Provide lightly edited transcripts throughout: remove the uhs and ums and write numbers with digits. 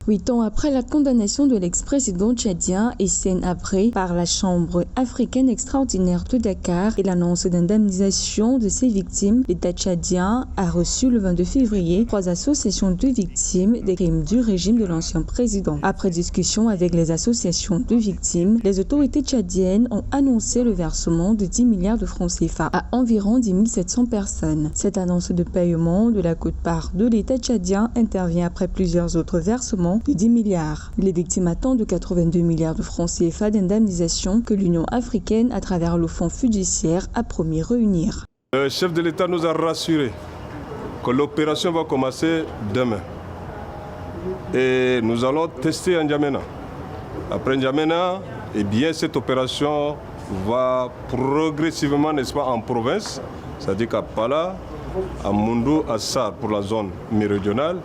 8 ans après la condamnation de l'ex-président tchadien Hissène Habré par la Chambre africaine extraordinaire de Dakar et l'annonce d'indemnisation de ses victimes, l'État tchadien a reçu le 22 février 3 associations de victimes des crimes du régime de l'ancien président. Après discussion avec les associations de victimes, les autorités tchadiennes ont annoncé le versement de 10 milliards de francs CFA à environ 10 700 personnes. Cette annonce de paiement de la quote-part de l'État tchadien intervient après plusieurs autres versements de 10 milliards. Les victimes attendent de 82 milliards de francs CFA d'indemnisation que l'Union africaine, à travers le fonds fiduciaire, a promis réunir. Le chef de l'État nous a rassuré que l'opération va commencer demain. Et nous allons tester N'Djamena. Après N'Djamena, cette opération va progressivement, n'est-ce pas, en province, c'est-à-dire qu'à Pala, à Moundou, à Sar pour la zone méridionale,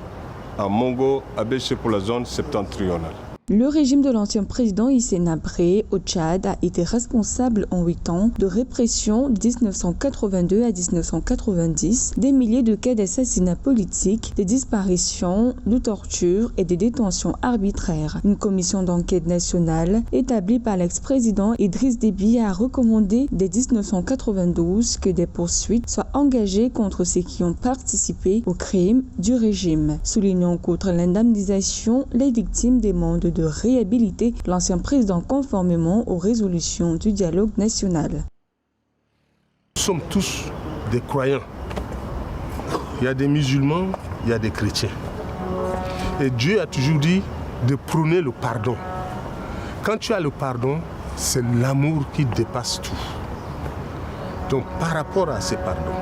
à Mongo, à Béché pour la zone septentrionale. Le régime de l'ancien président Hissène Habré au Tchad a été responsable en 8 ans de répression de 1982 à 1990, des milliers de cas d'assassinats politiques, de disparitions, de tortures et de détentions arbitraires. Une commission d'enquête nationale établie par l'ex-président Idriss Déby a recommandé dès 1992 que des poursuites soient engagées contre ceux qui ont participé aux crimes du régime. Soulignant qu'outre l'indemnisation, les victimes demandent de réhabiliter l'ancien président conformément aux résolutions du dialogue national. Nous sommes tous des croyants. Il y a des musulmans, il y a des chrétiens. Et Dieu a toujours dit de prôner le pardon. Quand tu as le pardon, c'est l'amour qui dépasse tout. Donc par rapport à ces pardons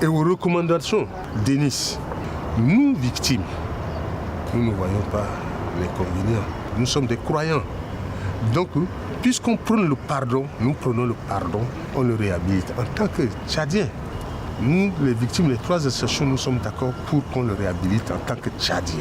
et aux recommandations d'Enis, nous victimes, nous ne voyons pas les convenients. Nous sommes des croyants. Donc, puisqu'on prône le pardon, nous prenons le pardon, on le réhabilite. En tant que Tchadiens, nous, les victimes, les 3 associations, nous sommes d'accord pour qu'on le réhabilite en tant que Tchadiens.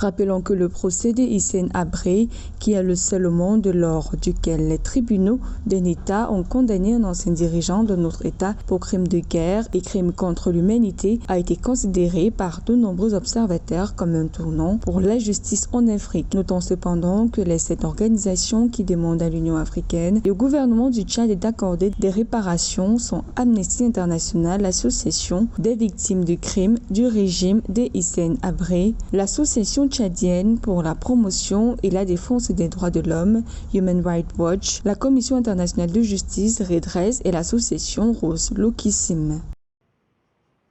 Rappelons que le procès de Hissène Habré, qui est le seul monde lors duquel les tribunaux d'un État ont condamné un ancien dirigeant de notre État pour crimes de guerre et crimes contre l'humanité, a été considéré par de nombreux observateurs comme un tournant pour la justice en Afrique. Notons cependant que les 7 organisations qui demandent à l'Union africaine et au gouvernement du Tchad d'accorder des réparations sont Amnesty International, l'Association des victimes du crime du régime de Hissène Habré, l'Association tchadienne pour la promotion et la défense des droits de l'homme, Human Rights Watch, la Commission internationale de justice, Redress et l'association Rose Lokissim.